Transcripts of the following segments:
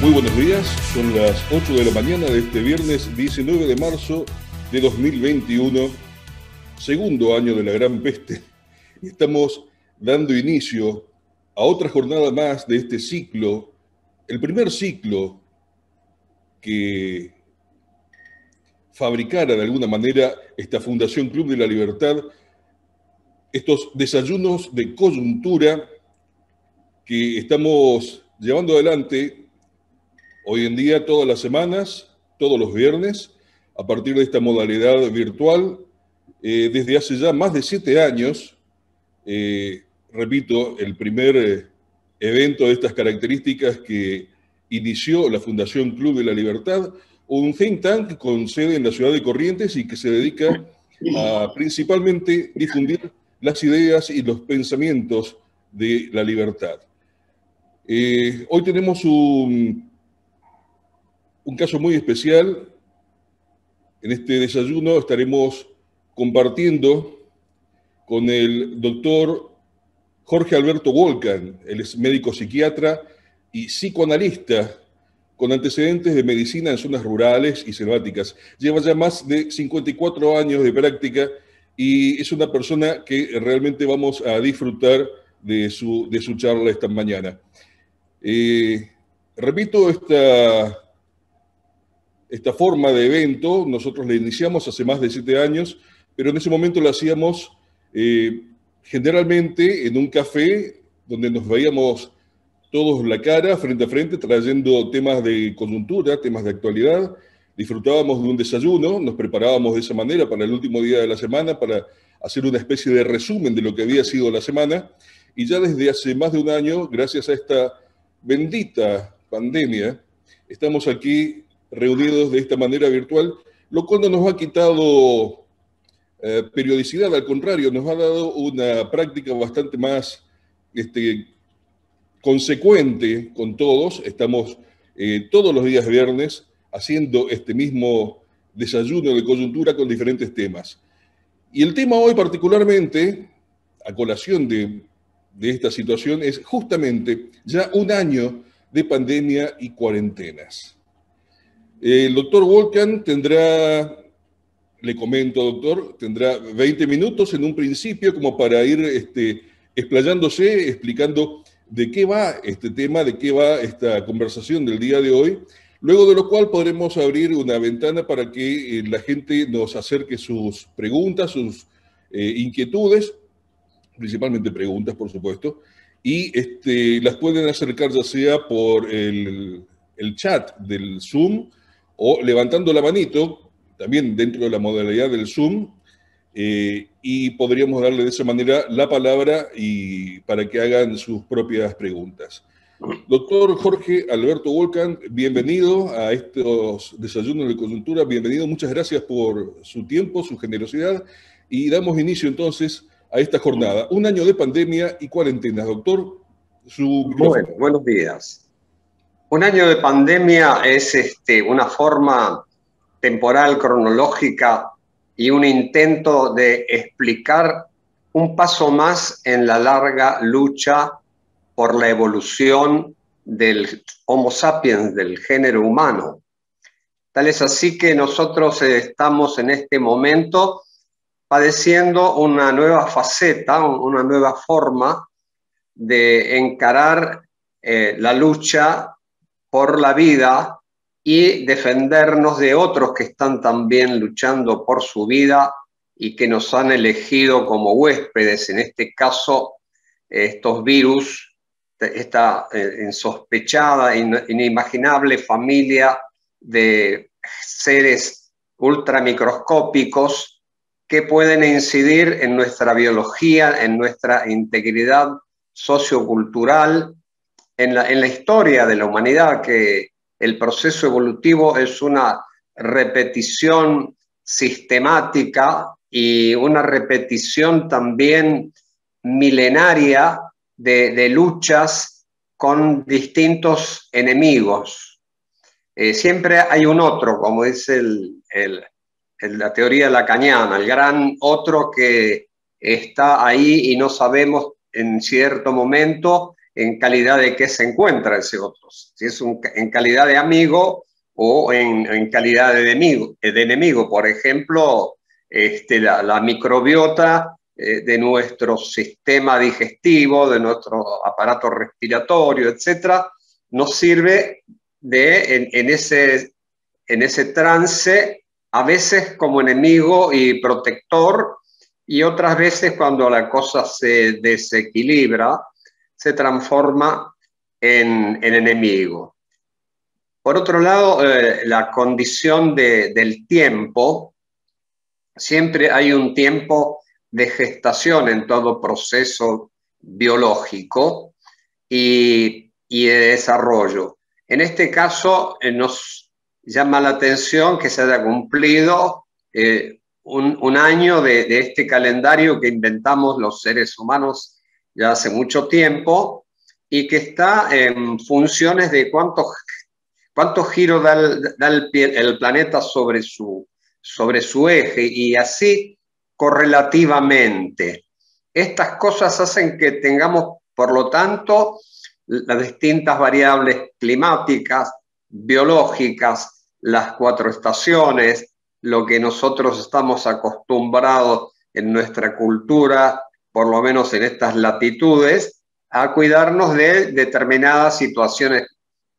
Muy buenos días, son las 8 de la mañana de este viernes 19 de marzo de 2021, segundo año de la gran peste. Estamos dando inicio a otra jornada más de este ciclo, el primer ciclo que fabricara de alguna manera esta Fundación Club de la Libertad, estos desayunos de coyuntura que estamos llevando adelante hoy en día todas las semanas, todos los viernes, a partir de esta modalidad virtual, desde hace ya más de 7 años, repito, el primer evento de estas características que inició la Fundación Club de la Libertad, un think tank con sede en la ciudad de Corrientes y que se dedica a principalmente difundir las ideas y los pensamientos de la libertad. Hoy tenemos un caso muy especial. En este desayuno estaremos compartiendo con el doctor Jorge Alberto Volcan. Él es médico psiquiatra y psicoanalista con antecedentes de medicina en zonas rurales y selváticas. Lleva ya más de 54 años de práctica y es una persona que realmente vamos a disfrutar de su charla esta mañana. Repito, esta forma de evento nosotros la iniciamos hace más de 7 años, pero en ese momento la hacíamos generalmente en un café donde nos veíamos todos la cara, frente a frente, trayendo temas de coyuntura, temas de actualidad. Disfrutábamos de un desayuno, nos preparábamos de esa manera para el último día de la semana, para hacer una especie de resumen de lo que había sido la semana. Y ya desde hace más de un año, gracias a esta bendita pandemia, estamos aquí reunidos de esta manera virtual, lo cual no nos ha quitado periodicidad, al contrario, nos ha dado una práctica bastante más consecuente con todos. Estamos todos los días viernes haciendo este mismo desayuno de coyuntura con diferentes temas. Y el tema hoy particularmente, a colación de esta situación, es justamente ya un año de pandemia y cuarentenas. El doctor Volcan tendrá, le comento, doctor, tendrá 20 minutos en un principio como para ir explayándose, explicando de qué va este tema, de qué va esta conversación del día de hoy, luego de lo cual podremos abrir una ventana para que la gente nos acerque sus preguntas, sus inquietudes, principalmente preguntas, por supuesto, y las pueden acercar ya sea por el chat del Zoom o levantando la manito, también dentro de la modalidad del Zoom, y podríamos darle de esa manera la palabra y para que hagan sus propias preguntas. Doctor Jorge Alberto Volcan, bienvenido a estos desayunos de coyuntura, bienvenido, muchas gracias por su tiempo, su generosidad, y damos inicio entonces a esta jornada. Un año de pandemia y cuarentena. Doctor, su micrófono. Buenos días. Un año de pandemia es una forma temporal, cronológica y un intento de explicar un paso más en la larga lucha por la evolución del Homo sapiens, del género humano. Tal es así que nosotros estamos en este momento padeciendo una nueva faceta, una nueva forma de encarar la lucha por la vida y defendernos de otros que están también luchando por su vida y que nos han elegido como huéspedes, en este caso estos virus, esta insospechada, inimaginable familia de seres ultramicroscópicos que pueden incidir en nuestra biología, en nuestra integridad sociocultural, en la historia de la humanidad, que el proceso evolutivo es una repetición sistemática y una repetición también milenaria de luchas con distintos enemigos. Siempre hay un otro, como dice la teoría lacaniana, el gran otro que está ahí y no sabemos en cierto momento en calidad de qué se encuentra ese otro, si es en calidad de amigo o en calidad de enemigo. Por ejemplo, la microbiota de nuestro sistema digestivo, de nuestro aparato respiratorio, etcétera, nos sirve en ese trance, a veces como enemigo y protector, y otras veces cuando la cosa se desequilibra, se transforma en enemigo. Por otro lado, la condición del tiempo, siempre hay un tiempo de gestación en todo proceso biológico y de desarrollo. En este caso, nos llama la atención que se haya cumplido un año de este calendario que inventamos los seres humanos ya hace mucho tiempo y que está en funciones de cuánto giro da el planeta sobre su eje, y así correlativamente. Estas cosas hacen que tengamos, por lo tanto, las distintas variables climáticas, biológicas, las 4 estaciones, lo que nosotros estamos acostumbrados en nuestra cultura, por lo menos en estas latitudes, a cuidarnos de determinadas situaciones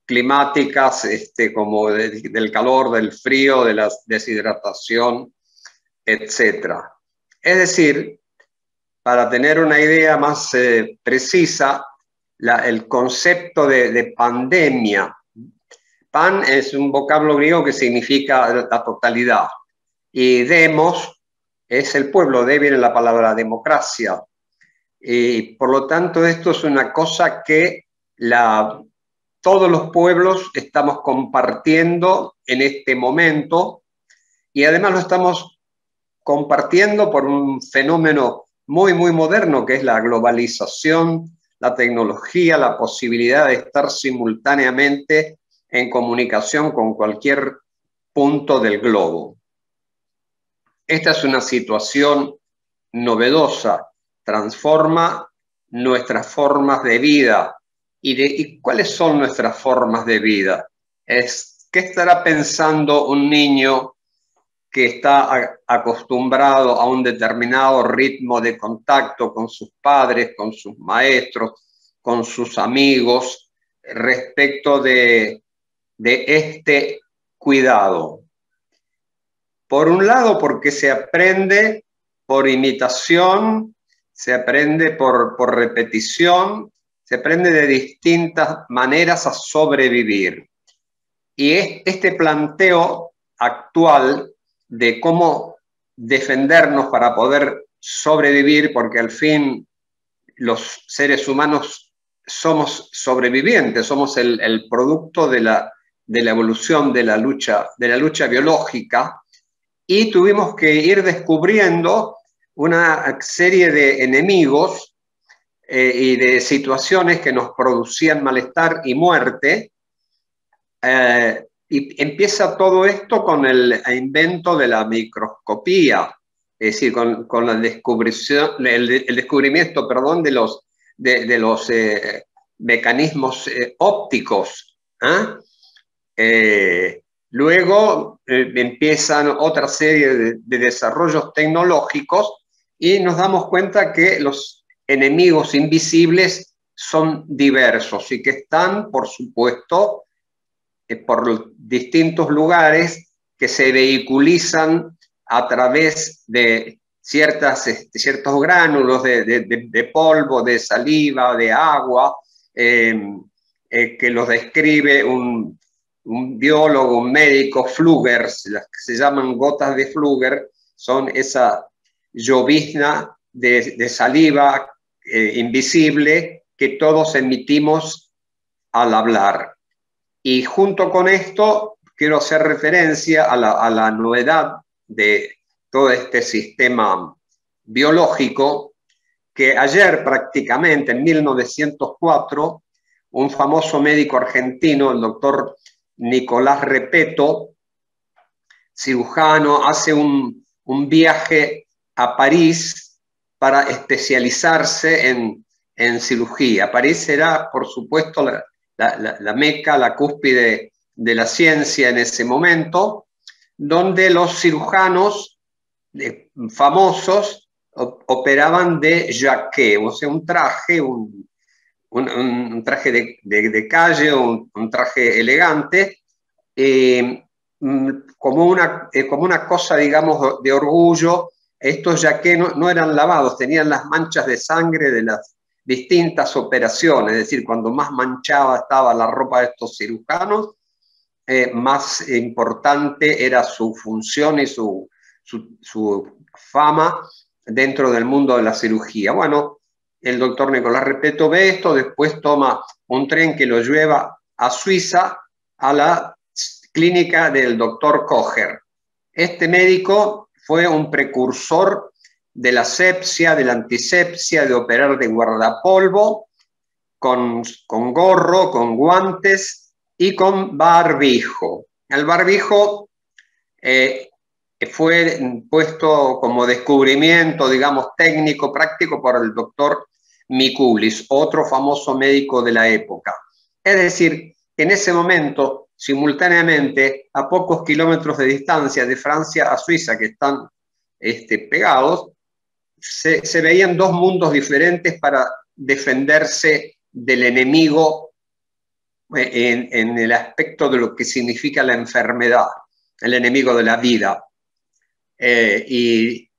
climáticas, como del calor, del frío, de la deshidratación, etc. Es decir, para tener una idea más precisa, el concepto de pandemia. Pan es un vocablo griego que significa la totalidad, y demos es el pueblo, de viene la palabra democracia, y por lo tanto esto es una cosa que todos los pueblos estamos compartiendo en este momento, y además lo estamos compartiendo por un fenómeno muy, muy moderno, que es la globalización, la tecnología, la posibilidad de estar simultáneamente en comunicación con cualquier punto del globo. Esta es una situación novedosa, transforma nuestras formas de vida. ¿Y cuáles son nuestras formas de vida? ¿Qué estará pensando un niño que está acostumbrado a un determinado ritmo de contacto con sus padres, con sus maestros, con sus amigos, respecto de este cuidado? Por un lado, porque se aprende por imitación, se aprende por repetición, se aprende de distintas maneras a sobrevivir. Y este planteo actual de cómo defendernos para poder sobrevivir, porque al fin los seres humanos somos sobrevivientes, somos el producto de la evolución, de la lucha biológica, y tuvimos que ir descubriendo una serie de enemigos y de situaciones que nos producían malestar y muerte. Y empieza todo esto con el invento de la microscopía, es decir, con el descubrimiento, perdón, de los mecanismos ópticos. Luego empiezan otra serie de desarrollos tecnológicos, y nos damos cuenta que los enemigos invisibles son diversos y que están, por supuesto, por distintos lugares, que se vehiculizan a través de ciertos gránulos de polvo, de saliva, de agua, que los describe un biólogo, un médico, Flügger, las que se llaman gotas de Flügger, son esa llovizna de saliva invisible que todos emitimos al hablar. Y junto con esto quiero hacer referencia a la novedad de todo este sistema biológico, que ayer prácticamente, en 1904, un famoso médico argentino, el doctor Nicolás Repetto, cirujano, hace un viaje a París para especializarse en en cirugía. París era, por supuesto, la meca, la cúspide de la ciencia en ese momento, donde los cirujanos famosos operaban de jaqué, o sea, un traje, un traje de calle, un traje elegante, como una cosa, digamos, de orgullo. Estos jaqué no eran lavados, tenían las manchas de sangre de las distintas operaciones, es decir, cuando más manchada estaba la ropa de estos cirujanos, más importante era su función y su fama dentro del mundo de la cirugía. Bueno, el doctor Nicolás Repetto ve esto, después toma un tren que lo lleva a Suiza, a la clínica del doctor Kocher. Este médico fue un precursor de la asepsia, de la antisepsia, de operar de guardapolvo, con gorro, con guantes y con barbijo. El barbijo fue puesto como descubrimiento, digamos, técnico, práctico por el doctor Mikulis, otro famoso médico de la época. Es decir, que en ese momento, simultáneamente, a pocos kilómetros de distancia de Francia a Suiza, que están pegados, se veían dos mundos diferentes para defenderse del enemigo en el aspecto de lo que significa la enfermedad, el enemigo de la vida. Y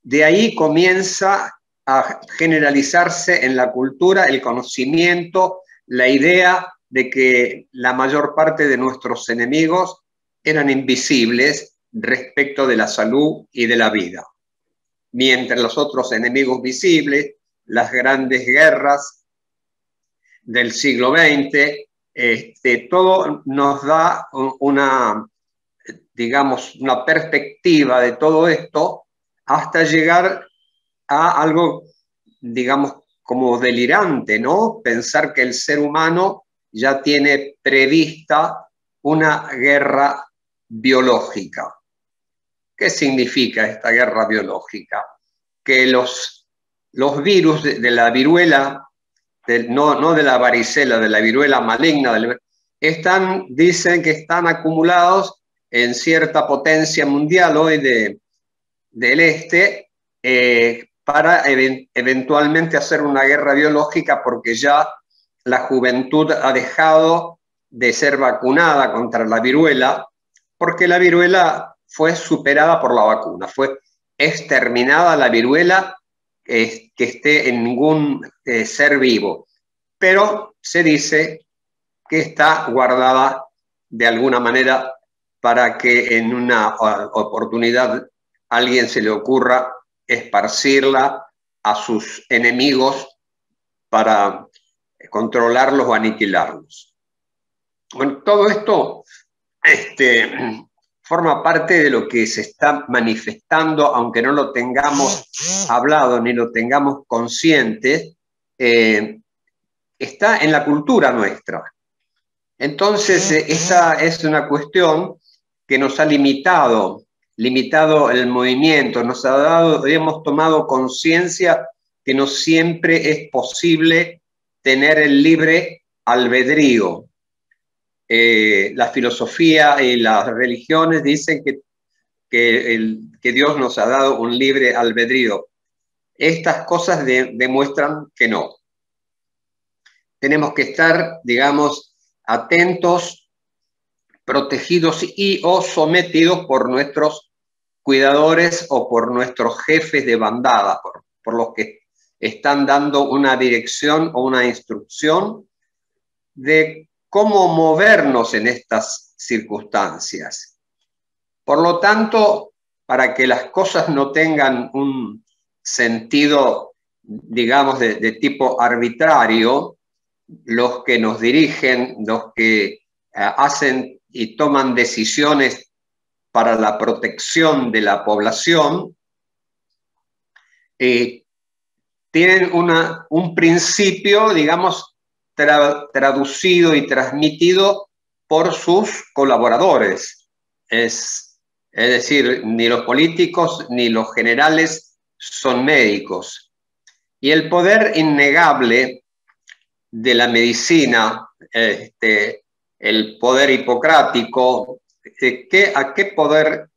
de ahí comienza a generalizarse en la cultura el conocimiento, la idea de que la mayor parte de nuestros enemigos eran invisibles respecto de la salud y de la vida. Mientras los otros enemigos visibles, las grandes guerras del siglo XX, todo nos da digamos, una perspectiva de todo esto hasta llegar a algo, digamos, como delirante, ¿no? Pensar que el ser humano ya tiene prevista una guerra biológica. ¿Qué significa esta guerra biológica? Que los virus de la viruela, no de la varicela, de la viruela maligna, dicen que están acumulados en cierta potencia mundial hoy del este, para eventualmente hacer una guerra biológica, porque ya la juventud ha dejado de ser vacunada contra la viruela, porque la viruela fue superada por la vacuna, fue exterminada la viruela que esté en ningún ser vivo, pero se dice que está guardada de alguna manera para que en una oportunidad a alguien se le ocurra esparcirla a sus enemigos para controlarlos o aniquilarlos. Bueno, todo esto forma parte de lo que se está manifestando, aunque no lo tengamos hablado ni lo tengamos consciente, está en la cultura nuestra. Entonces, esa es una cuestión que nos ha limitado el movimiento, hemos tomado conciencia que no siempre es posible tener el libre albedrío. La filosofía y las religiones dicen que Dios nos ha dado un libre albedrío. Estas cosas demuestran que no. Tenemos que estar, digamos, atentos, protegidos o sometidos por nuestros cuidadores o por nuestros jefes de bandada, por los que están dando una dirección o una instrucción de cómo movernos en estas circunstancias. Por lo tanto, para que las cosas no tengan un sentido, digamos, de tipo arbitrario, los que nos dirigen, los que hacen y toman decisiones para la protección de la población, tienen un principio, digamos, traducido y transmitido por sus colaboradores. Es decir, ni los políticos ni los generales son médicos. Y el poder innegable de la medicina, el poder hipocrático, ¿a qué poder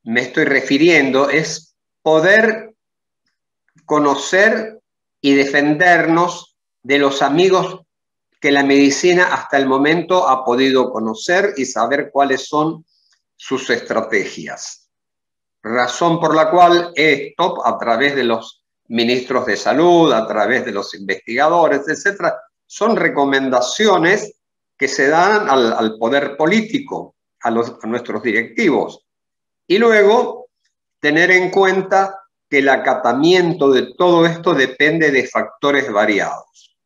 me estoy refiriendo? Es poder conocer y defendernos de los amigos que la medicina hasta el momento ha podido conocer y saber cuáles son sus estrategias. Razón por la cual esto, a través de los ministros de salud, a través de los investigadores, etcétera, son recomendaciones que se dan al poder político, a nuestros directivos. Y luego, tener en cuenta que el acatamiento de todo esto depende de factores variados.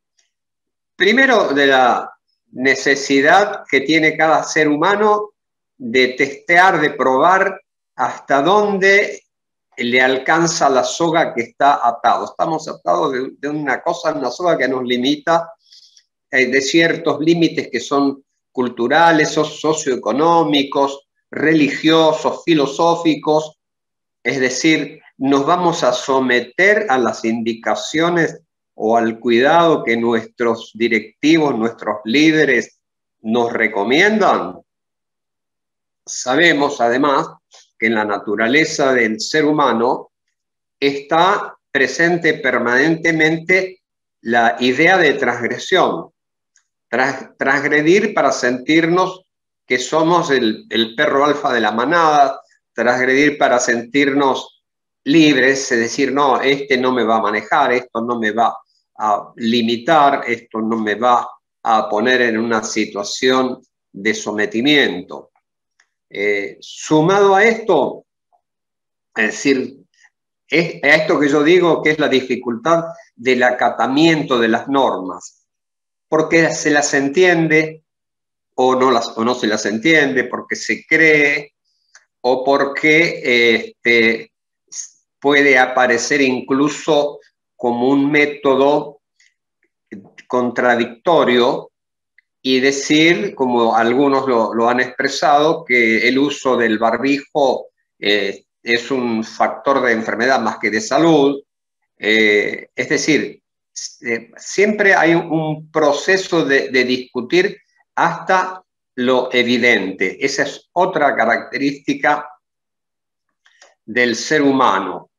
Primero, de la necesidad que tiene cada ser humano de testear, de probar hasta dónde le alcanza la soga que está atado. Estamos atados de una cosa, una soga que nos limita, de ciertos límites que son culturales, socioeconómicos, religiosos, filosóficos. Es decir, nos vamos a someter a las indicaciones o al cuidado que nuestros directivos, nuestros líderes nos recomiendan. Sabemos además que en la naturaleza del ser humano está presente permanentemente la idea de transgresión. Transgredir para sentirnos que somos el perro alfa de la manada, transgredir para sentirnos libres, es decir, no, este no me va a manejar, esto no me va a limitar, esto no me va a poner en una situación de sometimiento. Sumado a esto, es decir, a esto que yo digo que es la dificultad del acatamiento de las normas, porque se las entiende o no se las entiende, porque se cree o porque puede aparecer incluso como un método contradictorio y decir, como algunos lo han expresado, que el uso del barbijo es un factor de enfermedad más que de salud. Es decir, siempre hay un proceso de discutir hasta lo evidente. Esa es otra característica del ser humano.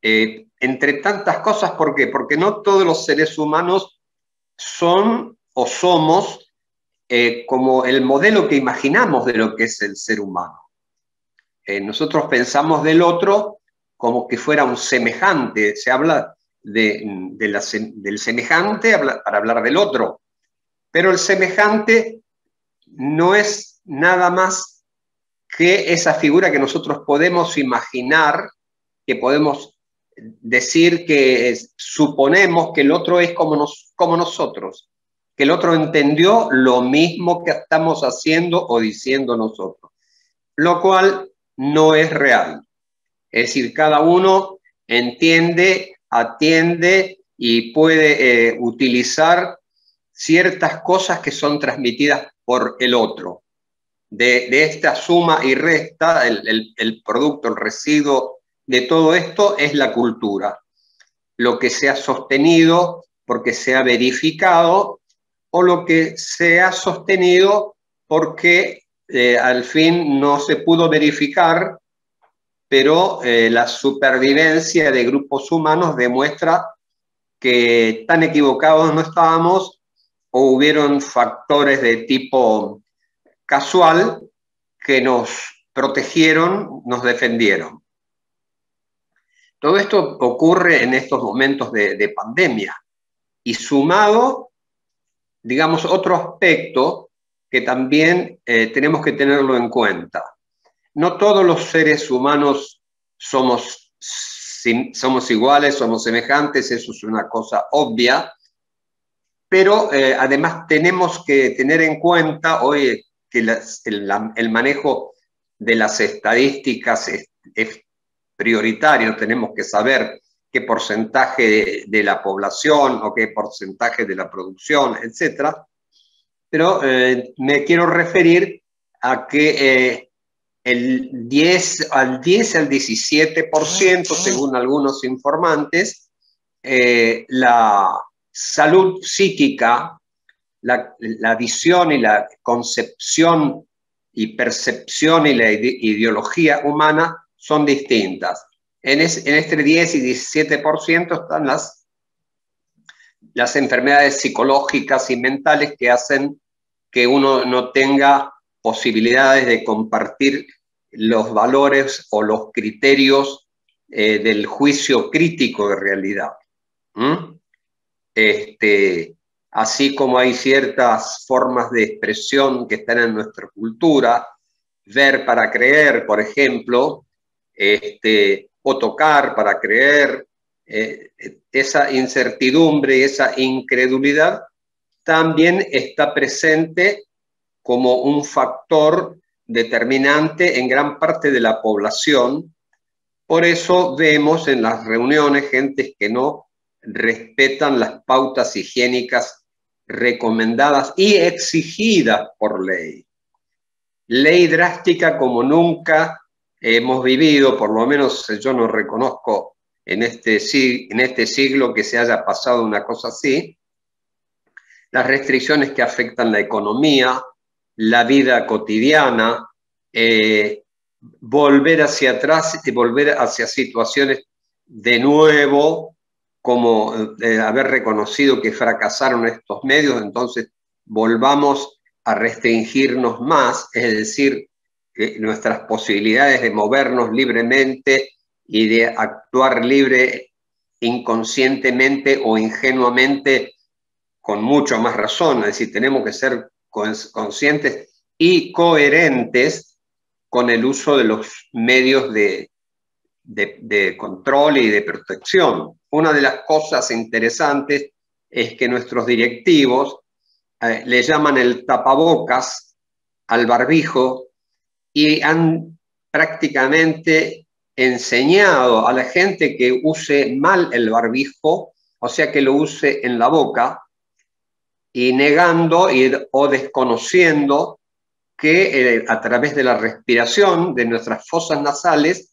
Entre tantas cosas, ¿por qué? Porque no todos los seres humanos son o somos como el modelo que imaginamos de lo que es el ser humano. Nosotros pensamos del otro como que fuera un semejante. Se habla del semejante para hablar del otro, pero el semejante no es nada más que esa figura que nosotros podemos imaginar, que podemos decir que suponemos que el otro es como nosotros, que el otro entendió lo mismo que estamos haciendo o diciendo nosotros, lo cual no es real. Es decir, cada uno entiende, atiende y puede utilizar ciertas cosas que son transmitidas por el otro. De esta suma y resta, el producto, el residuo de todo esto es la cultura. Lo que se ha sostenido porque se ha verificado o lo que se ha sostenido porque al fin no se pudo verificar, pero la supervivencia de grupos humanos demuestra que tan equivocados no estábamos o hubieron factores de tipo casual que nos protegieron, nos defendieron. Todo esto ocurre en estos momentos de pandemia y sumado, digamos, otro aspecto que también tenemos que tenerlo en cuenta. No todos los seres humanos somos iguales, somos semejantes, eso es una cosa obvia, pero además tenemos que tener en cuenta hoy que el manejo de las estadísticas es prioritario. Tenemos que saber qué porcentaje de la población o qué porcentaje de la producción, etc. Pero me quiero referir a que al 17%, según algunos informantes, la salud psíquica, la visión y la concepción y percepción y la ideología humana son distintas. En este 10 y 17% están las enfermedades psicológicas y mentales que hacen que uno no tenga posibilidades de compartir los valores o los criterios del juicio crítico de realidad. Así como hay ciertas formas de expresión que están en nuestra cultura, ver para creer, por ejemplo, o tocar para creer, esa incertidumbre y esa incredulidad también está presente como un factor determinante en gran parte de la población. Por eso vemos en las reuniones gentes que no respetan las pautas higiénicas recomendadas y exigidas por ley. Ley drástica como nunca hemos vivido, por lo menos yo no reconozco en este siglo que se haya pasado una cosa así. Las restricciones que afectan la economía, la vida cotidiana, volver hacia atrás y volver hacia situaciones de nuevo, como haber reconocido que fracasaron estos medios, entonces volvamos a restringirnos más, es decir, nuestras posibilidades de movernos libremente y de actuar libre, inconscientemente o ingenuamente, con mucho más razón. Es decir, tenemos que ser conscientes y coherentes con el uso de los medios de control y de protección. Una de las cosas interesantes es que nuestros directivos le llaman el tapabocas al barbijo y han prácticamente enseñado a la gente que use mal el barbijo, o sea, que lo use en la boca, y negando o desconociendo que a través de la respiración de nuestras fosas nasales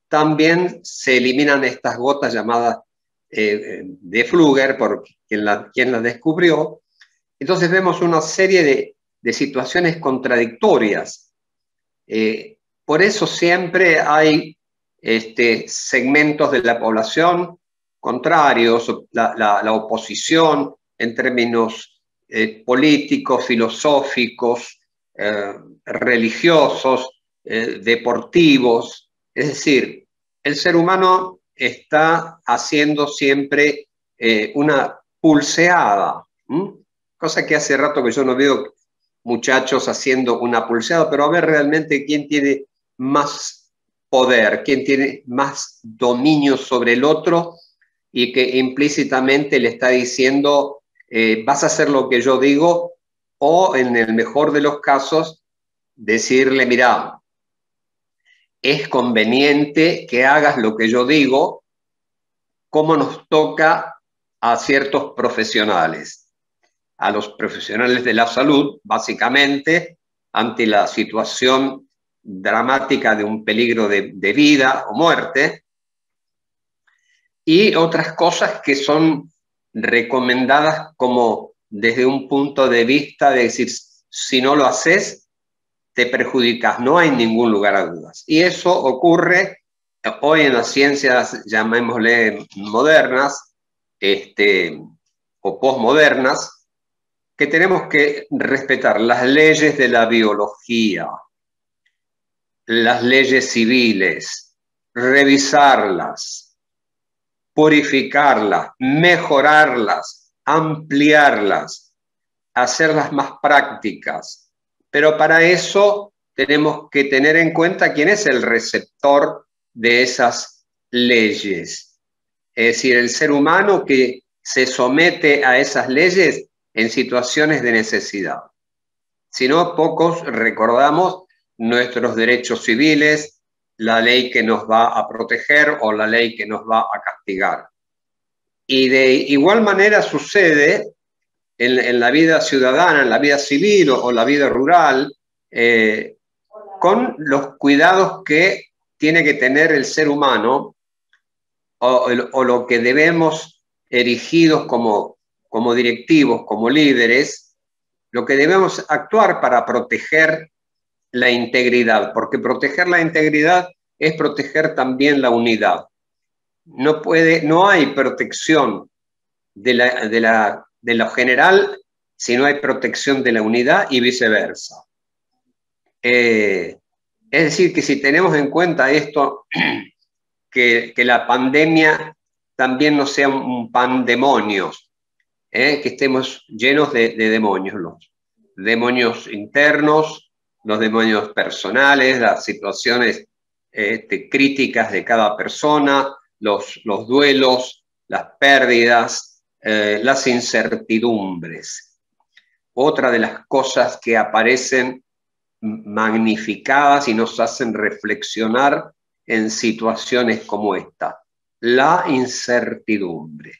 también se eliminan estas gotas llamadas de Flügger, por quien las descubrió. Entonces vemos una serie de situaciones contradictorias. Por eso siempre hay segmentos de la población contrarios, la oposición en términos políticos, filosóficos, religiosos, deportivos. Es decir, el ser humano está haciendo siempre una pulseada, cosa que hace rato que yo no veo muchachos haciendo una pulseada, pero a ver realmente quién tiene más poder, quién tiene más dominio sobre el otro y que implícitamente le está diciendo vas a hacer lo que yo digo, o en el mejor de los casos decirle, mira, es conveniente que hagas lo que yo digo, como nos toca a ciertos profesionales, a los profesionales de la salud, básicamente, ante la situación dramática de un peligro de vida o muerte, y otras cosas que son recomendadas como desde un punto de vista de decir, si no lo haces, te perjudicas, no hay ningún lugar a dudas. Y eso ocurre hoy en las ciencias, llamémosle modernas, o posmodernas, que tenemos que respetar las leyes de la biología, las leyes civiles, revisarlas, purificarlas, mejorarlas, ampliarlas, hacerlas más prácticas. Pero para eso tenemos que tener en cuenta quién es el receptor de esas leyes. Es decir, el ser humano que se somete a esas leyes en situaciones de necesidad. Si no, pocos recordamos nuestros derechos civiles, la ley que nos va a proteger o la ley que nos va a castigar. Y de igual manera sucede en la vida ciudadana, en la vida civil o la vida rural, con los cuidados que tiene que tener el ser humano o lo que debemos erigidos como directivos, como líderes, lo que debemos actuar para proteger la integridad, porque proteger la integridad es proteger también la unidad. No hay protección de lo general si no hay protección de la unidad y viceversa. Es decir, que si tenemos en cuenta esto, que la pandemia también no sea un pandemonios, que estemos llenos de demonios, los demonios internos, los demonios personales, las situaciones críticas de cada persona, los duelos, las pérdidas, las incertidumbres. Otra de las cosas que aparecen magnificadas y nos hacen reflexionar en situaciones como esta, la incertidumbre,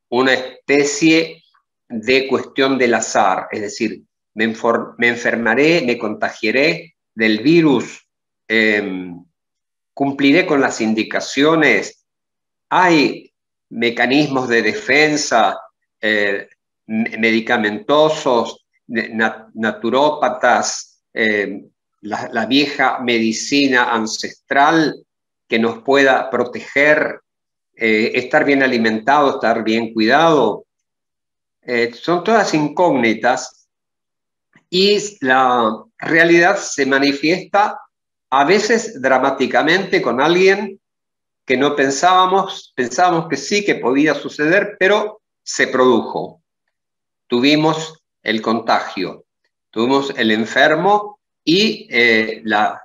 una especie de cuestión del azar, es decir, me enfermaré, me contagiaré del virus, cumpliré con las indicaciones, hay mecanismos de defensa medicamentosos, naturópatas, la vieja medicina ancestral que nos pueda proteger, estar bien alimentado, estar bien cuidado. Son todas incógnitas y la realidad se manifiesta a veces dramáticamente con alguien que no pensábamos que sí, que podía suceder, pero se produjo. Tuvimos el contagio, tuvimos el enfermo y la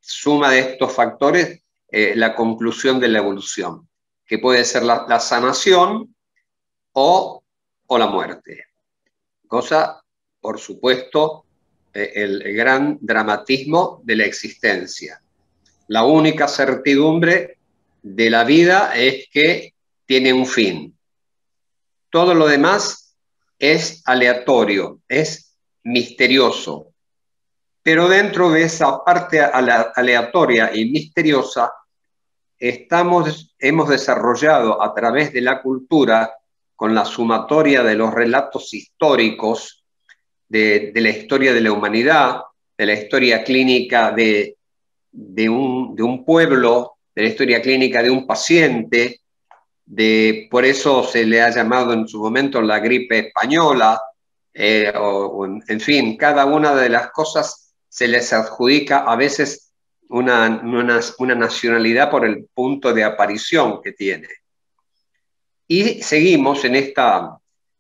suma de estos factores, la conclusión de la evolución, que puede ser la sanación o la muerte. Cosa, por supuesto, el gran dramatismo de la existencia. La única certidumbre de la vida es que tiene un fin. Todo lo demás es aleatorio, es misterioso. Pero dentro de esa parte aleatoria y misteriosa, hemos desarrollado a través de la cultura, con la sumatoria de los relatos históricos de la historia de la humanidad, de la historia clínica de un pueblo, de la historia clínica de un paciente, por eso se le ha llamado en su momento la gripe española, en fin, cada una de las cosas se les adjudica a veces una nacionalidad por el punto de aparición que tiene. Y seguimos en esta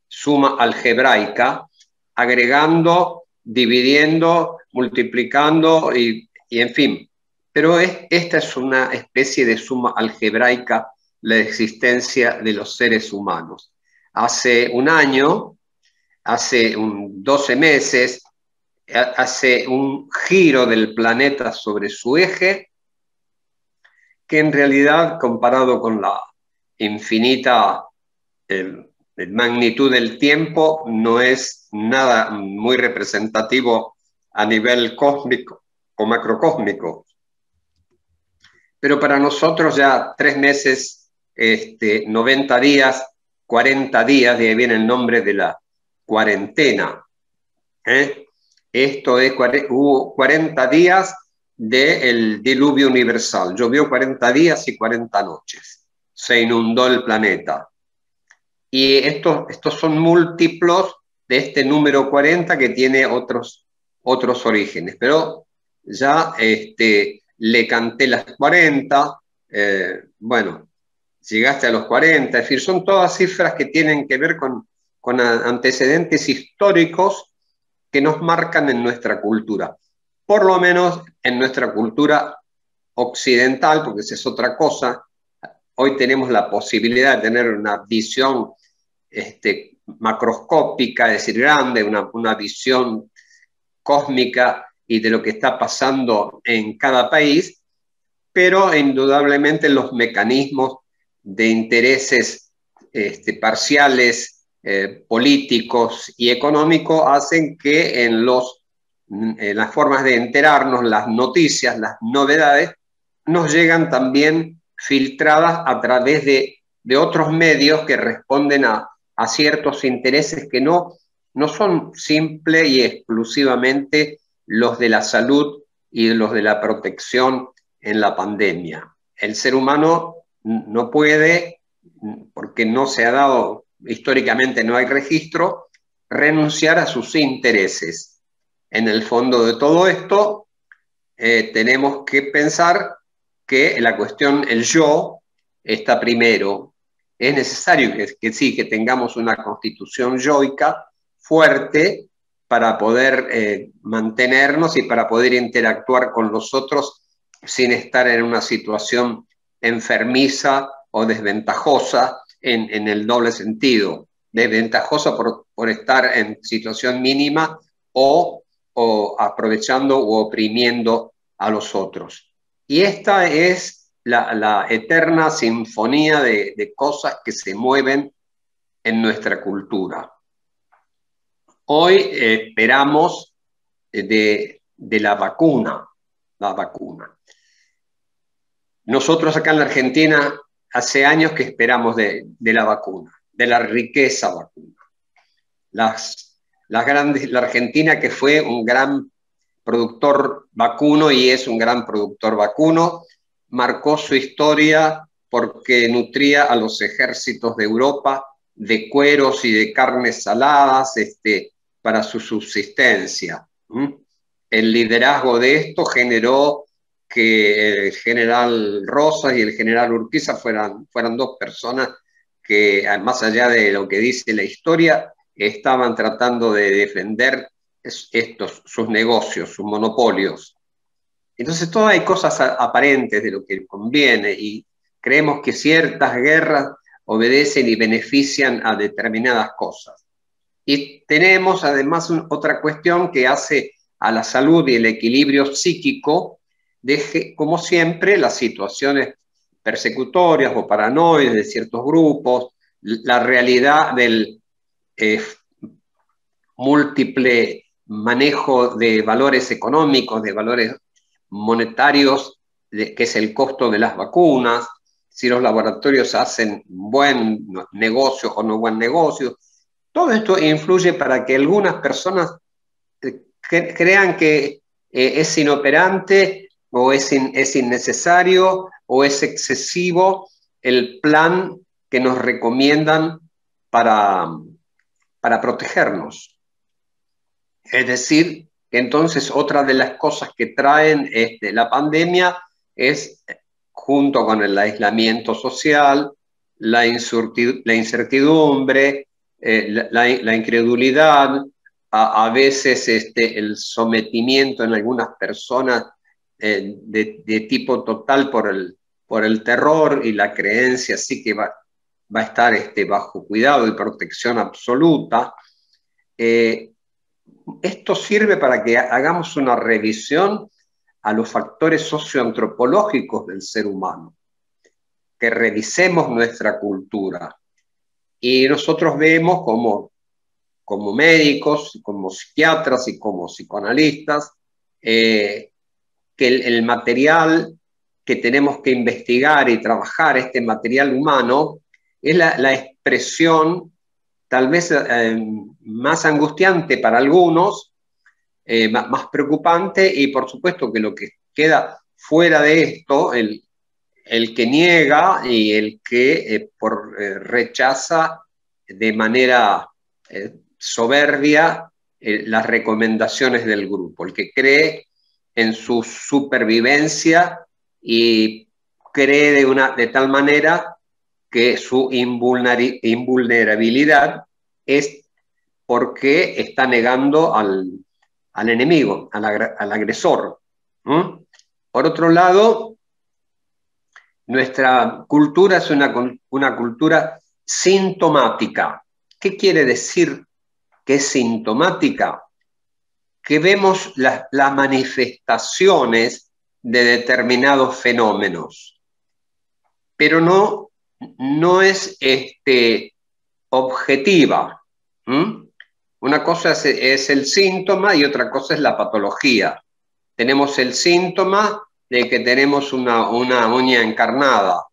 suma algebraica, agregando, dividiendo, multiplicando y en fin. Pero esta es una especie de suma algebraica, la existencia de los seres humanos. Hace un año, hace 12 meses, hace un giro del planeta sobre su eje, que en realidad, comparado con la infinita magnitud del tiempo, no es nada muy representativo a nivel cósmico o macrocósmico. Pero para nosotros ya 3 meses, 90 días, 40 días, de ahí viene el nombre de la cuarentena. Esto es, hubo 40 días del diluvio universal. Llovió 40 días y 40 noches. Se inundó el planeta. Y estos son múltiplos de este número 40 que tiene otros orígenes. Pero ya le canté las 40, bueno, llegaste a los 40, es decir, son todas cifras que tienen que ver con antecedentes históricos que nos marcan en nuestra cultura. Por lo menos en nuestra cultura occidental, porque esa es otra cosa. Hoy tenemos la posibilidad de tener una visión macroscópica, es decir, grande, una visión cósmica y de lo que está pasando en cada país, pero indudablemente los mecanismos de intereses parciales, políticos y económicos hacen que en las formas de enterarnos, las noticias, las novedades, nos llegan también filtradas a través de de otros medios que responden a ciertos intereses que no son simple y exclusivamente los de la salud y los de la protección en la pandemia. El ser humano no puede, porque no se ha dado, históricamente no hay registro, renunciar a sus intereses. En el fondo de todo esto, tenemos que pensar que la cuestión, el yo, está primero. Es necesario que tengamos una constitución yoica fuerte para poder mantenernos y para poder interactuar con los otros sin estar en una situación enfermiza o desventajosa en el doble sentido. Desventajosa por estar en situación mínima o aprovechando o oprimiendo a los otros. Y esta es la eterna sinfonía de cosas que se mueven en nuestra cultura. Hoy esperamos de la vacuna. Nosotros acá en la Argentina hace años que esperamos de la vacuna, de la riqueza vacuna. La Argentina, que fue un gran productor vacuno y es un gran productor vacuno, marcó su historia porque nutría a los ejércitos de Europa de cueros y de carnes saladas para su subsistencia. El liderazgo de esto generó que el general Rosas y el general Urquiza fueran dos personas que, más allá de lo que dice la historia, estaban tratando de defender sus negocios, sus monopolios. Entonces, todas hay cosas aparentes de lo que conviene y creemos que ciertas guerras obedecen y benefician a determinadas cosas. Y tenemos además otra cuestión que hace a la salud y el equilibrio psíquico, como siempre, las situaciones persecutorias o paranoides de ciertos grupos, la realidad del múltiple manejo de valores económicos, de valores monetarios, que es el costo de las vacunas, si los laboratorios hacen buen negocio o no buen negocio. Todo esto influye para que algunas personas crean que es inoperante o es innecesario o es excesivo el plan que nos recomiendan para protegernos. Es decir, que entonces otra de las cosas que traen la pandemia es, junto con el aislamiento social, la incertidumbre, la incredulidad, a veces el sometimiento en algunas personas de tipo total por el terror y la creencia, sí que va a estar bajo cuidado y protección absoluta. Esto sirve para que hagamos una revisión a los factores socioantropológicos del ser humano, que revisemos nuestra cultura. Y nosotros vemos como médicos, como psiquiatras y como psicoanalistas, que el material que tenemos que investigar y trabajar, este material humano, es la expresión tal vez más angustiante para algunos, más preocupante, y por supuesto que lo que queda fuera de esto, el que niega y el que rechaza de manera soberbia las recomendaciones del grupo, el que cree en su supervivencia y cree de tal manera que su invulnerabilidad es porque está negando al enemigo, al agresor. Por otro lado, nuestra cultura es una cultura sintomática. ¿Qué quiere decir que es sintomática? Que vemos las manifestaciones de determinados fenómenos, pero no es objetiva. Una cosa es el síntoma y otra cosa es la patología. Tenemos el síntoma de que tenemos una uña encarnada,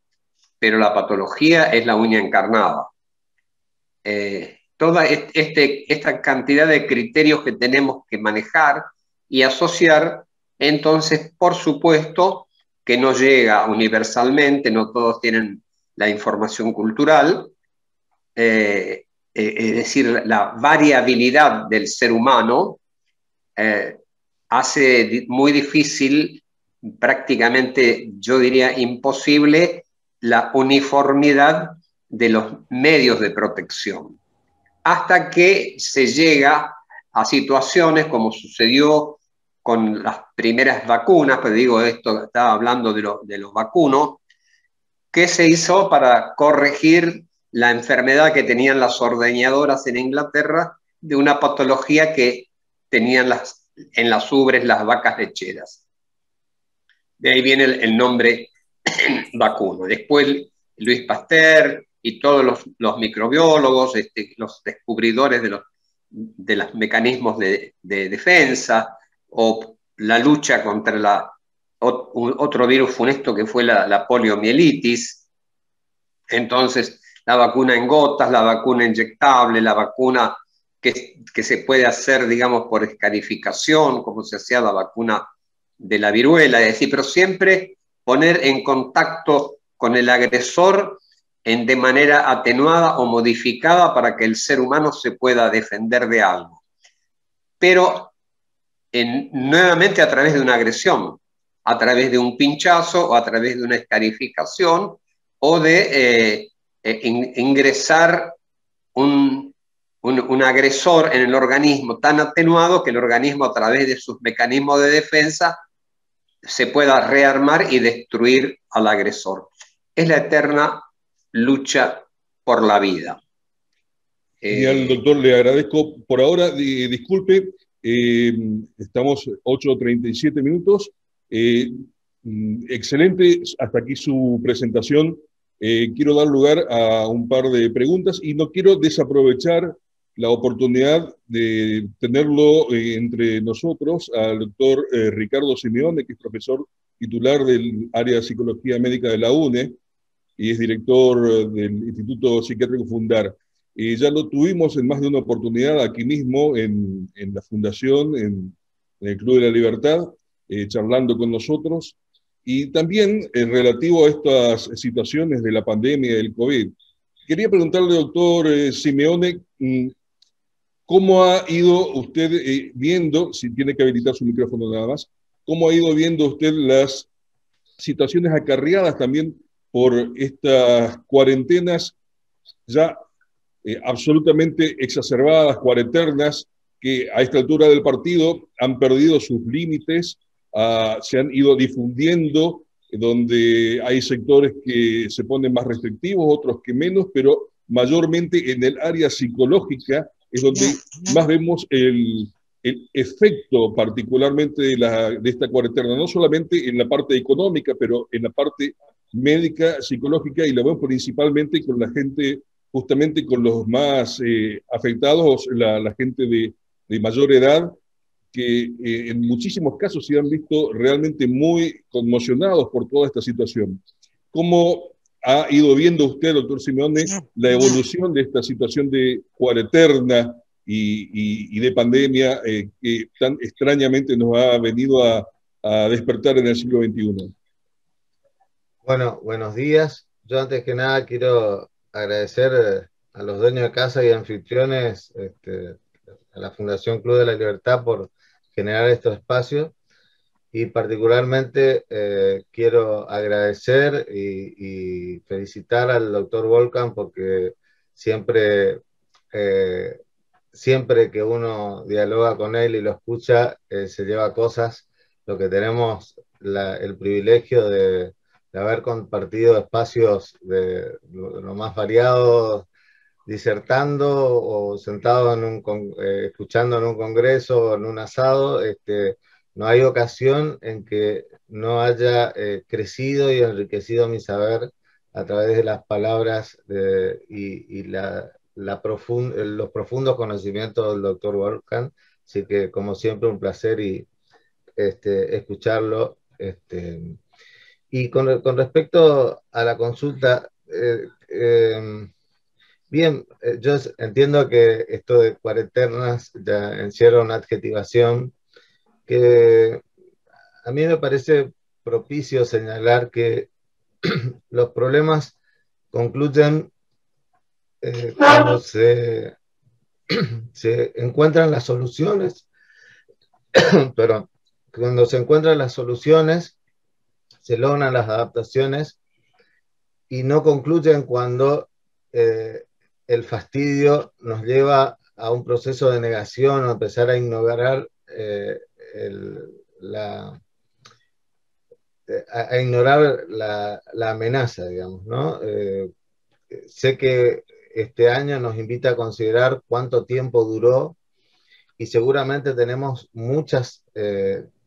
pero la patología es la uña encarnada. Toda esta cantidad de criterios que tenemos que manejar y asociar, entonces, por supuesto, que no llega universalmente, no todos tienen la información cultural, es decir, la variabilidad del ser humano hace muy difícil, prácticamente yo diría imposible, la uniformidad de los medios de protección. Hasta que se llega a situaciones como sucedió con las primeras vacunas, pero digo esto, estaba hablando de los vacunos, que se hizo para corregir la enfermedad que tenían las ordeñadoras en Inglaterra de una patología que tenían en las ubres las vacas lecheras. De ahí viene el nombre vacuno. Después Luis Pasteur y todos los microbiólogos, los descubridores de los mecanismos de defensa, o la lucha contra otro virus funesto que fue la poliomielitis. Entonces, la vacuna en gotas, la vacuna inyectable, la vacuna que se puede hacer, digamos, por escarificación, como se hacía la vacuna de la viruela, es decir, pero siempre poner en contacto con el agresor de manera atenuada o modificada para que el ser humano se pueda defender de algo. Pero nuevamente a través de una agresión, a través de un pinchazo o a través de una escarificación o de ingresar un agresor en el organismo tan atenuado que el organismo a través de sus mecanismos de defensa se pueda rearmar y destruir al agresor. Es la eterna lucha por la vida. Genial, doctor, le agradezco. Por ahora, disculpe, estamos 8:37 minutos. Excelente, hasta aquí su presentación. Quiero dar lugar a un par de preguntas y no quiero desaprovechar la oportunidad de tenerlo entre nosotros al doctor Ricardo Simeone, que es profesor titular del área de Psicología Médica de la UNE y es director del Instituto Psiquiátrico Fundar. Ya lo tuvimos en más de una oportunidad aquí mismo en la Fundación, en el Club de la Libertad, charlando con nosotros, y también en relativo a estas situaciones de la pandemia del COVID. Quería preguntarle, doctor Simeone, ¿cómo ha ido usted viendo, si tiene que habilitar su micrófono nada más, cómo ha ido viendo usted las situaciones acarreadas también por estas cuarentenas ya absolutamente exacerbadas, cuarenternas, que a esta altura del partido han perdido sus límites, se han ido difundiendo, donde hay sectores que se ponen más restrictivos, otros que menos, pero mayormente en el área psicológica es donde más vemos el efecto particularmente de esta cuarentena, no solamente en la parte económica, pero en la parte médica, psicológica, y la vemos principalmente con la gente, justamente con los más afectados, la gente de mayor edad, que en muchísimos casos se han visto realmente muy conmocionados por toda esta situación. ¿Cómo ha ido viendo usted, doctor Simeone, la evolución de esta situación de cuarenterna y de pandemia que tan extrañamente nos ha venido a despertar en el siglo XXI? Bueno, buenos días. Yo antes que nada quiero agradecer a los dueños de casa y anfitriones, a la Fundación Club de la Libertad por generar estos espacios, y particularmente quiero agradecer y felicitar al doctor Volkan porque siempre, siempre que uno dialoga con él y lo escucha, se lleva cosas. Lo que tenemos el privilegio de haber compartido espacios de lo más variados, disertando o sentado escuchando en un congreso o en un asado. No hay ocasión en que no haya crecido y enriquecido mi saber a través de las palabras y los profundos conocimientos del doctor Volkan. Así que, como siempre, un placer escucharlo. Y con respecto a la consulta, bien, yo entiendo que esto de cuarentenas ya encierra una adjetivación que a mí me parece propicio señalar que los problemas concluyen cuando se encuentran las soluciones, pero cuando se encuentran las soluciones, se logran las adaptaciones y no concluyen cuando el fastidio nos lleva a un proceso de negación o empezar a ignorar la amenaza, digamos, ¿no? Sé que este año nos invita a considerar cuánto tiempo duró y seguramente tenemos muchas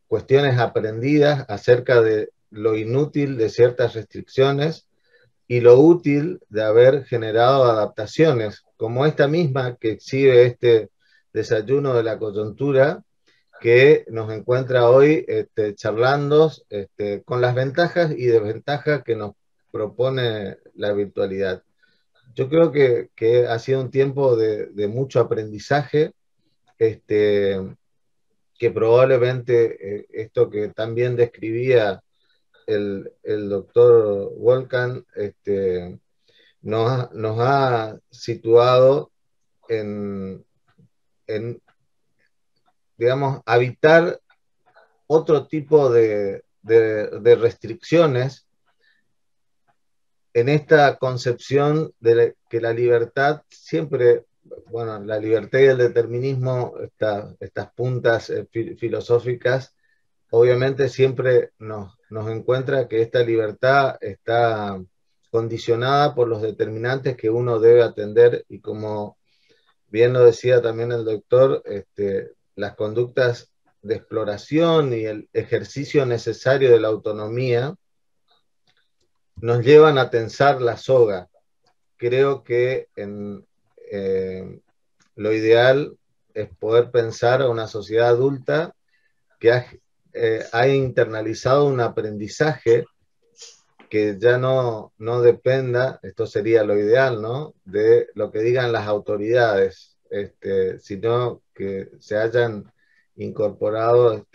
cuestiones aprendidas acerca de lo inútil de ciertas restricciones y lo útil de haber generado adaptaciones, como esta misma que exhibe este desayuno de la coyuntura, que nos encuentra hoy charlando con las ventajas y desventajas que nos propone la virtualidad. Yo creo que ha sido un tiempo de mucho aprendizaje, que probablemente esto que también describía el doctor Volkan nos ha situado en, digamos, habitar otro tipo de restricciones en esta concepción de que la libertad siempre, bueno, la libertad y el determinismo, estas puntas filosóficas, obviamente siempre nos encuentra que esta libertad está condicionada por los determinantes que uno debe atender y como bien lo decía también el doctor, las conductas de exploración y el ejercicio necesario de la autonomía nos llevan a tensar la soga. Creo que lo ideal es poder pensar a una sociedad adulta que ha internalizado un aprendizaje que ya no dependa, esto sería lo ideal, ¿no?, de lo que digan las autoridades, sino que se hayan incorporado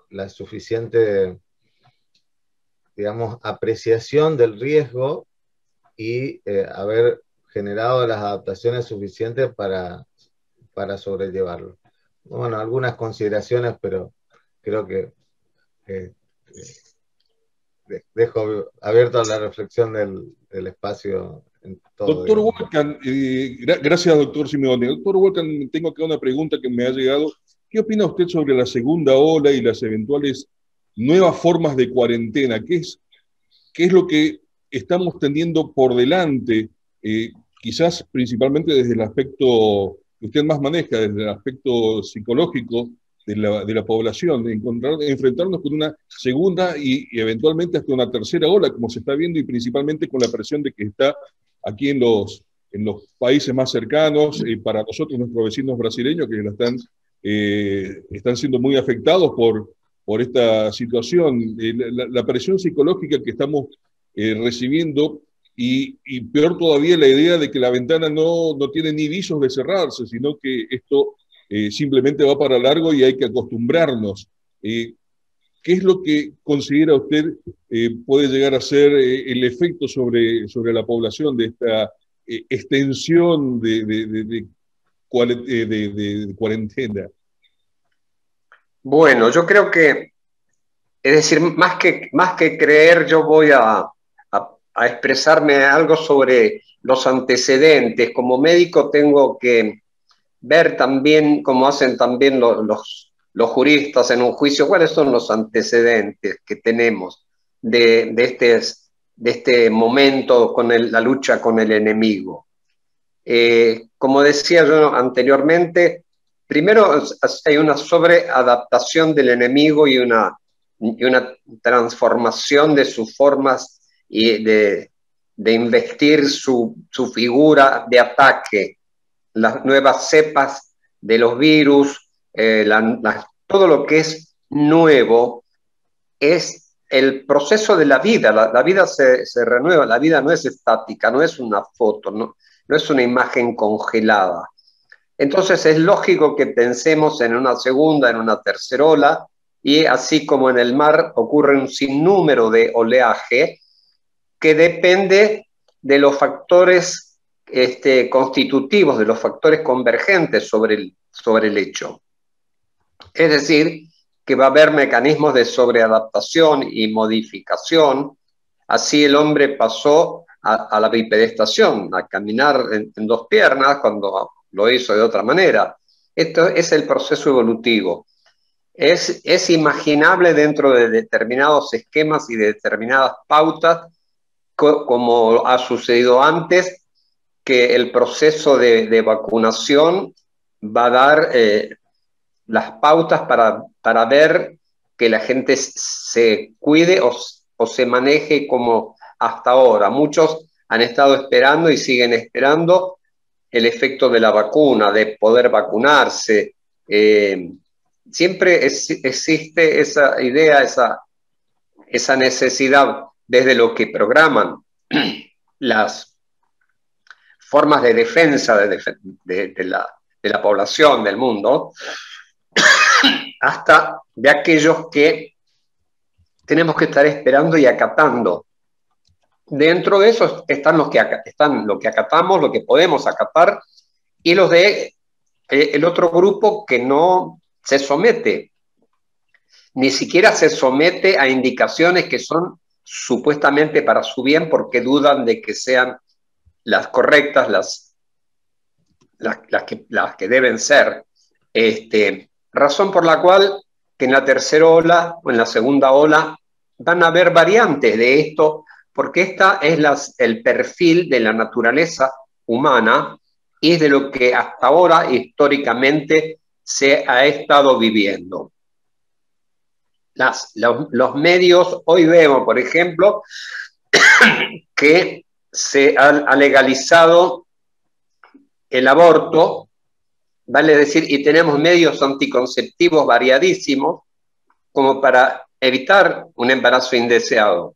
la suficiente, digamos, apreciación del riesgo y haber generado las adaptaciones suficientes para sobrellevarlo. Bueno, algunas consideraciones, pero creo que dejo abierto a la reflexión del espacio en todo. Doctor Volkan, gracias, doctor Simeone. Doctor Volkan, tengo acá una pregunta que me ha llegado. ¿Qué opina usted sobre la segunda ola y las eventuales nuevas formas de cuarentena? ¿Qué es lo que estamos teniendo por delante? Quizás principalmente desde el aspecto que usted más maneja, desde el aspecto psicológico de la población, enfrentarnos con una segunda y eventualmente hasta una tercera ola, como se está viendo, y principalmente con la presión de que está aquí en los países más cercanos, para nosotros, nuestros vecinos brasileños, que están siendo muy afectados por esta situación, la presión psicológica que estamos recibiendo, y peor todavía la idea de que la ventana no tiene ni visos de cerrarse, sino que esto simplemente va para largo y hay que acostumbrarnos. ¿Qué es lo que considera usted puede llegar a ser el efecto sobre la población de esta extensión de cuarentena? Bueno, yo creo que, es decir, más que creer, yo voy a expresarme algo sobre los antecedentes. Como médico tengo que ver también, como hacen también los juristas en un juicio, cuáles son los antecedentes que tenemos de este momento con la lucha con el enemigo. Como decía yo anteriormente, primero hay una sobreadaptación del enemigo y una transformación de sus formas y de investir su figura de ataque. Las nuevas cepas de los virus, todo lo que es nuevo es el proceso de la vida. La vida se renueva, la vida no es estática, no es una foto, no es una imagen congelada. Entonces es lógico que pensemos en una segunda, en una tercera ola, y así como en el mar ocurre un sinnúmero de oleaje que depende de los factores constitutivos, de los factores convergentes sobre el hecho. Es decir, que va a haber mecanismos de sobreadaptación y modificación. Así el hombre pasó a la bipedestación, a caminar en dos piernas cuando lo hizo de otra manera. Esto es el proceso evolutivo. Es imaginable dentro de determinados esquemas y de determinadas pautas, como ha sucedido antes, que el proceso de vacunación va a dar las pautas para ver que la gente se cuide o se maneje como hasta ahora. Muchos han estado esperando y siguen esperando el efecto de la vacuna, de poder vacunarse. Siempre existe esa idea, esa necesidad desde lo que programan las formas de defensa de la población del mundo, hasta de aquellos que tenemos que estar esperando y acatando. Dentro de eso están lo que acatamos, lo que podemos acatar, y los de el otro grupo que no se somete, ni siquiera se somete a indicaciones que son supuestamente para su bien, porque dudan de que sean las correctas, las que deben ser. Razón por la cual que en la tercera ola o en la segunda ola van a haber variantes de esto, porque esta es el perfil de la naturaleza humana y es de lo que hasta ahora históricamente se ha estado viviendo. Los medios, hoy vemos, por ejemplo, que se ha legalizado el aborto, vale decir, y tenemos medios anticonceptivos variadísimos como para evitar un embarazo indeseado.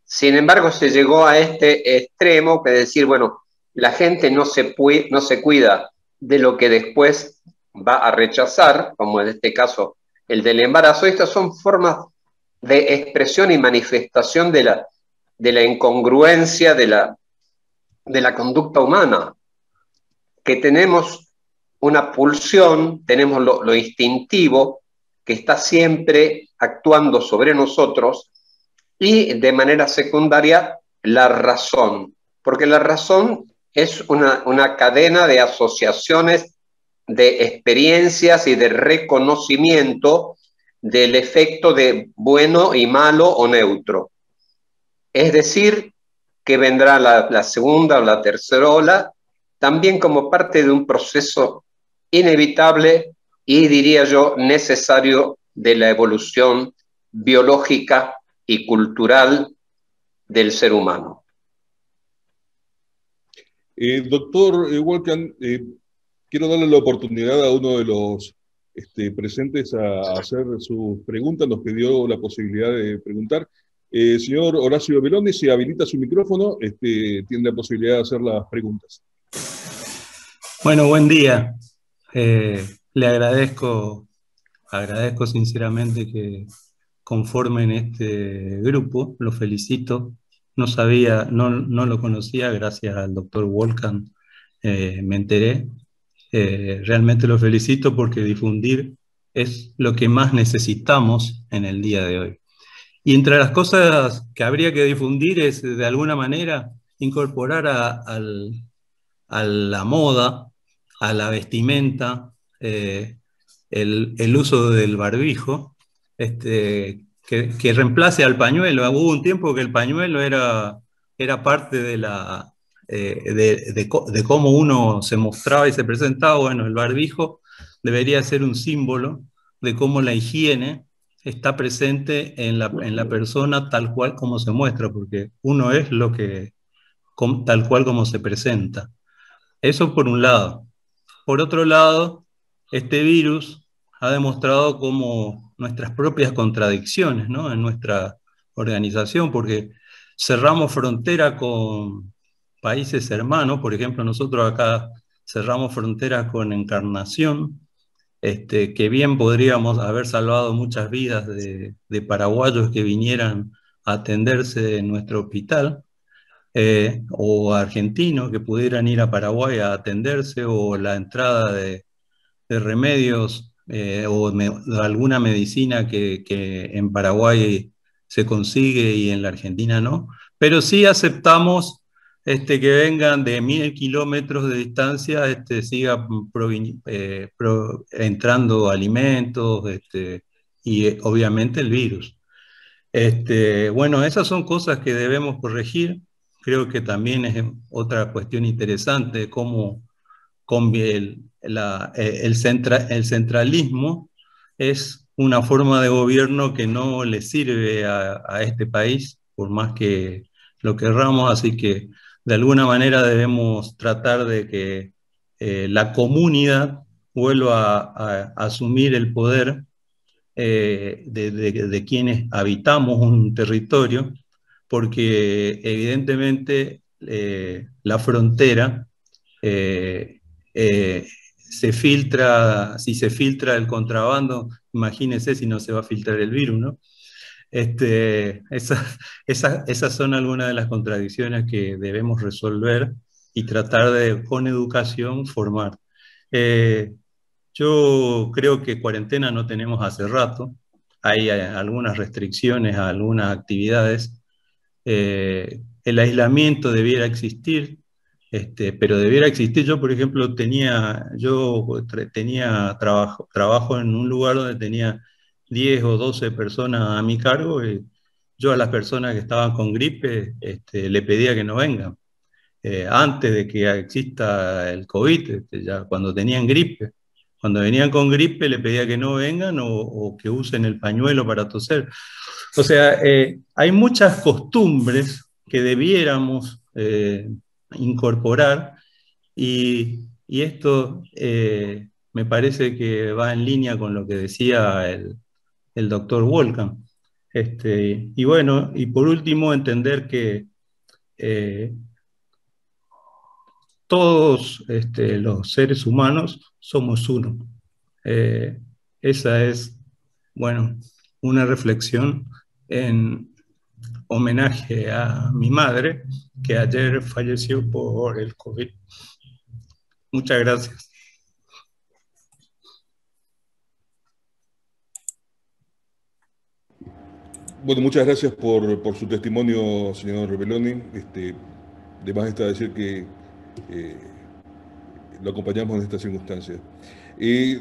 Sin embargo, se llegó a este extremo que decir, bueno, la gente no se cuida de lo que después va a rechazar, como en este caso el del embarazo. Estas son formas de expresión y manifestación de la incongruencia de la conducta humana, que tenemos una pulsión, tenemos lo instintivo, que está siempre actuando sobre nosotros, y de manera secundaria la razón, porque la razón es una cadena de asociaciones, de experiencias y de reconocimiento del efecto de bueno y malo o neutro. Es decir, que vendrá la segunda o la tercera ola también como parte de un proceso inevitable y, diría yo, necesario de la evolución biológica y cultural del ser humano. Doctor Wolkan, quiero darle la oportunidad a uno de los presentes a hacer sus preguntas. Nos pidió la posibilidad de preguntar. Señor Horacio Beloni, si habilita su micrófono, tiene la posibilidad de hacer las preguntas. Bueno, buen día. Le agradezco sinceramente que conformen este grupo, lo felicito. No sabía, no lo conocía, gracias al doctor Wolkan me enteré. Realmente lo felicito porque difundir es lo que más necesitamos en el día de hoy. Y entre las cosas que habría que difundir es, de alguna manera, incorporar a la moda, a la vestimenta, el uso del barbijo, que reemplace al pañuelo. Hubo un tiempo que el pañuelo era parte de cómo uno se mostraba y se presentaba. Bueno, el barbijo debería ser un símbolo de cómo la higiene está presente en la persona tal cual como se muestra, porque uno es tal cual como se presenta. Eso por un lado. Por otro lado, este virus ha demostrado cómo nuestras propias contradicciones, ¿no?, en nuestra organización, porque cerramos frontera con países hermanos. Por ejemplo, nosotros acá cerramos frontera con Encarnación, que bien podríamos haber salvado muchas vidas de paraguayos que vinieran a atenderse en nuestro hospital, o argentinos que pudieran ir a Paraguay a atenderse, o la entrada de remedios, de alguna medicina que en Paraguay se consigue y en la Argentina no. Pero sí aceptamos que vengan de 1000 kilómetros de distancia, siga entrando alimentos, y obviamente el virus. Bueno, esas son cosas que debemos corregir. Creo que también es otra cuestión interesante, cómo el centralismo es una forma de gobierno que no le sirve a este país, por más que lo querramos. Así que de alguna manera debemos tratar de que la comunidad vuelva a asumir el poder de quienes habitamos un territorio, porque evidentemente la frontera se filtra. Si se filtra el contrabando, imagínense si no se va a filtrar el virus, ¿no? Esas son algunas de las contradicciones que debemos resolver y tratar de, con educación, formar. Yo creo que cuarentena no tenemos hace rato. Hay algunas restricciones a algunas actividades. El aislamiento debiera existir, pero debiera existir. Yo, por ejemplo, tenía trabajo en un lugar donde tenía 10 o 12 personas a mi cargo, y yo a las personas que estaban con gripe le pedía que no vengan. Antes de que exista el COVID, ya cuando tenían gripe. Cuando venían con gripe le pedía que no vengan, o que usen el pañuelo para toser. O sea, hay muchas costumbres que debiéramos incorporar, y esto me parece que va en línea con lo que decía el doctor Wolkan. Y bueno, y por último, entender que todos los seres humanos somos uno. Esa es, bueno, una reflexión en homenaje a mi madre, que ayer falleció por el COVID. Muchas gracias. Bueno, muchas gracias por su testimonio, señor Rebeloni. De más está decir que lo acompañamos en estas circunstancias.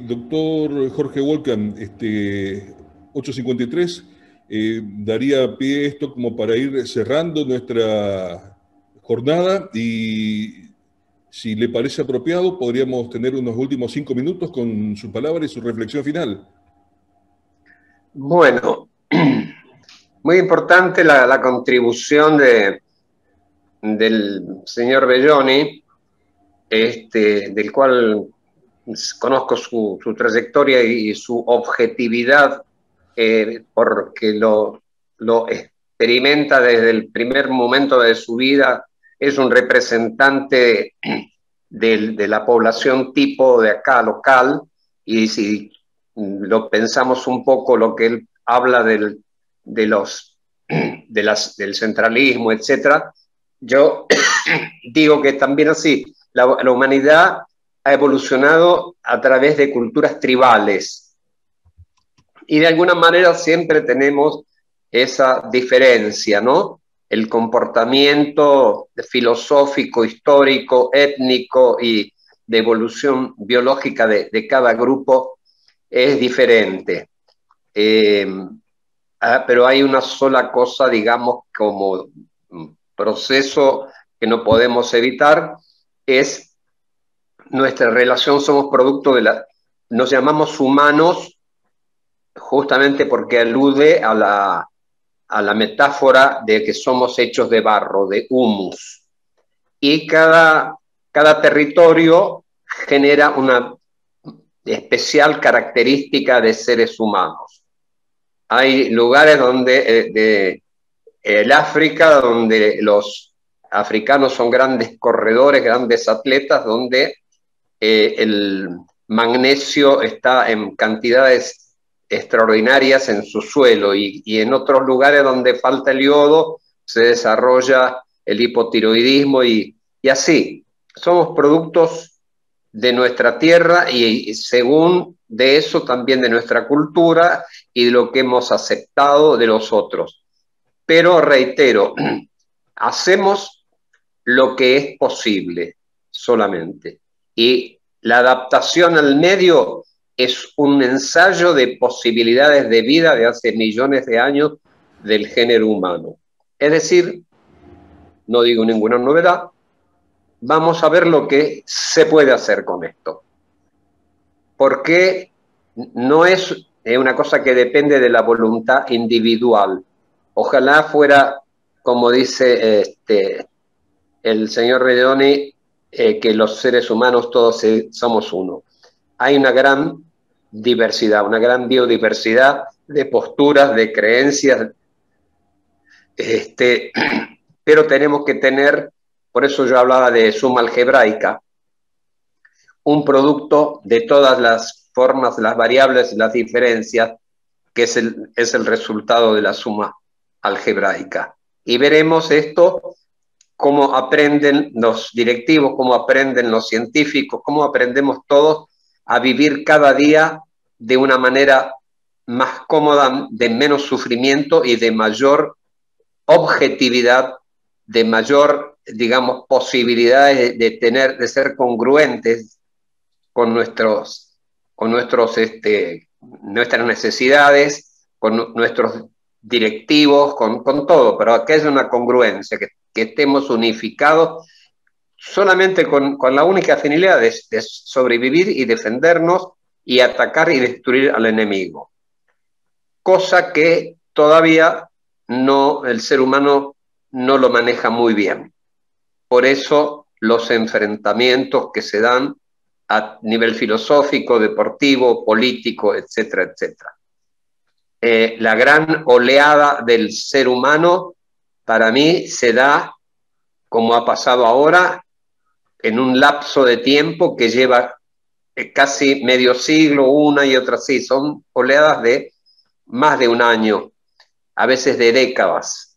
Doctor Jorge Wolkan, 8:53, daría pie esto como para ir cerrando nuestra jornada, y si le parece apropiado, podríamos tener unos últimos 5 minutos con su palabra y su reflexión final. Bueno, muy importante la contribución del señor Belloni, del cual conozco su trayectoria y su objetividad, porque lo experimenta desde el primer momento de su vida. Es un representante de la población tipo de acá, local, y si lo pensamos un poco, lo que él habla del centralismo, etcétera, yo digo que también así, la humanidad ha evolucionado a través de culturas tribales, y de alguna manera siempre tenemos esa diferencia, ¿no? El comportamiento filosófico, histórico, étnico y de evolución biológica de cada grupo es diferente. Pero hay una sola cosa, digamos, como proceso que no podemos evitar, es nuestra relación. Somos producto nos llamamos humanos justamente porque alude a la metáfora de que somos hechos de barro, de humus. Y cada territorio genera una especial característica de seres humanos. Hay lugares donde el África, donde los africanos son grandes corredores, grandes atletas, donde el magnesio está en cantidades extraordinarias en su suelo, y en otros lugares donde falta el yodo se desarrolla el hipotiroidismo, y así. Somos productos de nuestra tierra y según de eso también de nuestra cultura y de lo que hemos aceptado de los otros. Pero reitero, hacemos lo que es posible solamente. Y la adaptación al medio es un ensayo de posibilidades de vida de hace millones de años del género humano. Es decir, no digo ninguna novedad, vamos a ver lo que se puede hacer con esto. Porque no es una cosa que depende de la voluntad individual. Ojalá fuera, como dice el señor Redoni, que los seres humanos todos somos uno. Hay una gran diversidad, una gran biodiversidad de posturas, de creencias, pero tenemos que tener, por eso yo hablaba de suma algebraica, un producto de todas las formas, las variables, las diferencias, que es el resultado de la suma algebraica. Y veremos esto, cómo aprenden los directivos, cómo aprenden los científicos, cómo aprendemos todos a vivir cada día de una manera más cómoda, de menos sufrimiento y de mayor objetividad, de mayor, digamos, posibilidades de ser congruentes con nuestras necesidades, con nuestros directivos, con todo, pero que haya una congruencia, que estemos unificados solamente con la única finalidad de sobrevivir y defendernos y atacar y destruir al enemigo. Cosa que todavía el ser humano no lo maneja muy bien. Por eso los enfrentamientos que se dan a nivel filosófico, deportivo, político, etcétera, etcétera. La gran oleada del ser humano, para mí, se da, como ha pasado ahora, en un lapso de tiempo que lleva casi medio siglo, una y otra sí, son oleadas de más de un año, a veces de décadas.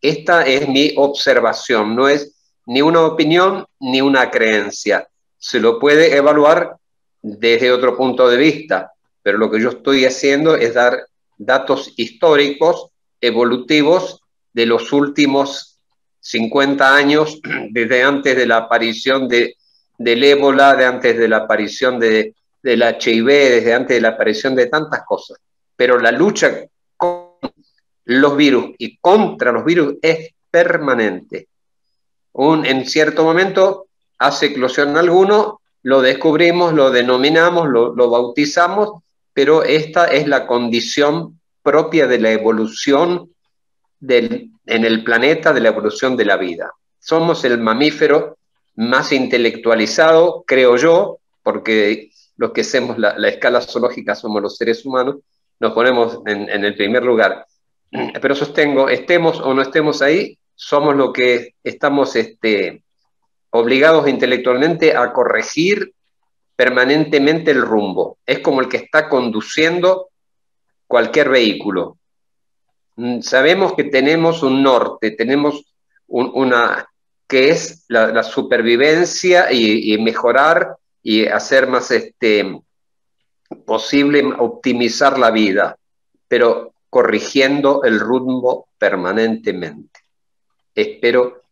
Esta es mi observación, no es ni una opinión ni una creencia. Se lo puede evaluar desde otro punto de vista, pero lo que yo estoy haciendo es dar datos históricos, evolutivos, de los últimos 50 años, desde antes de la aparición del ébola, de antes de la aparición del HIV, desde antes de la aparición de tantas cosas. Pero la lucha con los virus y contra los virus es permanente. En cierto momento hace eclosión alguno, lo descubrimos, lo denominamos, lo bautizamos, pero esta es la condición propia de la evolución en el planeta, de la evolución de la vida. Somos el mamífero más intelectualizado, creo yo, porque los que hacemos la escala zoológica somos los seres humanos, nos ponemos en el primer lugar. Pero sostengo, estemos o no estemos ahí, somos lo que estamos obligados intelectualmente a corregir permanentemente el rumbo. Es como el que está conduciendo cualquier vehículo. Sabemos que tenemos un norte, tenemos que es la supervivencia y mejorar y hacer más posible optimizar la vida, pero corrigiendo el rumbo permanentemente. Espero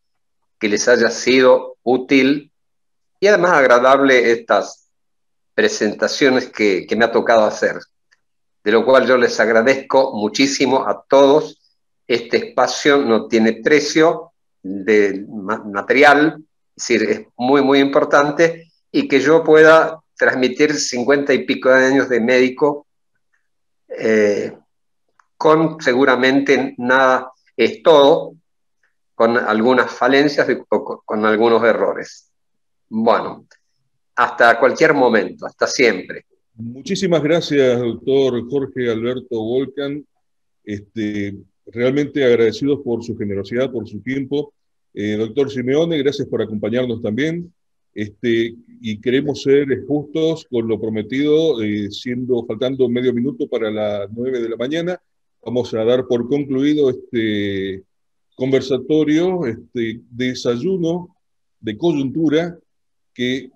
que les haya sido útil y además agradable estas presentaciones que me ha tocado hacer, de lo cual yo les agradezco muchísimo a todos. Este espacio no tiene precio de material, es decir, es muy, muy importante, y que yo pueda transmitir 50 y pico de años de médico con seguramente nada es todo, con algunas falencias y con algunos errores. Bueno, hasta cualquier momento, hasta siempre. Muchísimas gracias, doctor Jorge Alberto Volcan. realmente agradecidos por su generosidad, por su tiempo. Doctor Simeone, gracias por acompañarnos también. Y queremos ser justos con lo prometido, faltando medio minuto para las 9 de la mañana. Vamos a dar por concluido este conversatorio, desayuno de coyuntura que,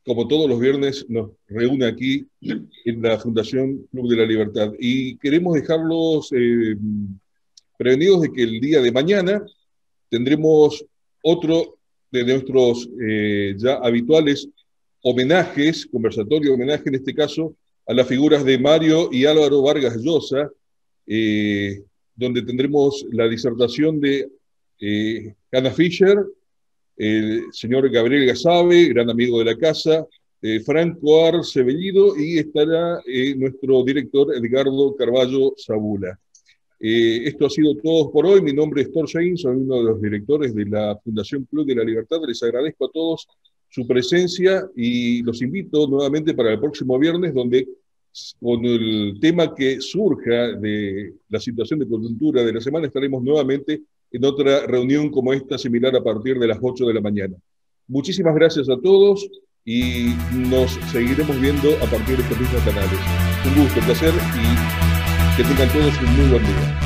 como todos los viernes, nos reúne aquí en la Fundación Club de la Libertad. Y queremos dejarlos prevenidos de que el día de mañana tendremos otro de nuestros ya habituales homenajes, conversatorio homenaje en este caso, a las figuras de Mario y Álvaro Vargas Llosa, donde tendremos la disertación de Hannah Fisher, el señor Gabriel Gasabe, gran amigo de la casa, Franco Arcebellido, y estará nuestro director Edgardo Carballo Zabula. Esto ha sido todo por hoy. Mi nombre es Thor Jain, soy uno de los directores de la Fundación Club de la Libertad. Les agradezco a todos su presencia y los invito nuevamente para el próximo viernes, donde con el tema que surja de la situación de coyuntura de la semana estaremos nuevamente en otra reunión como esta, similar a partir de las 8 de la mañana. Muchísimas gracias a todos y nos seguiremos viendo a partir de estos mismos canales. Un gusto, un placer y que tengan todos un muy buen día.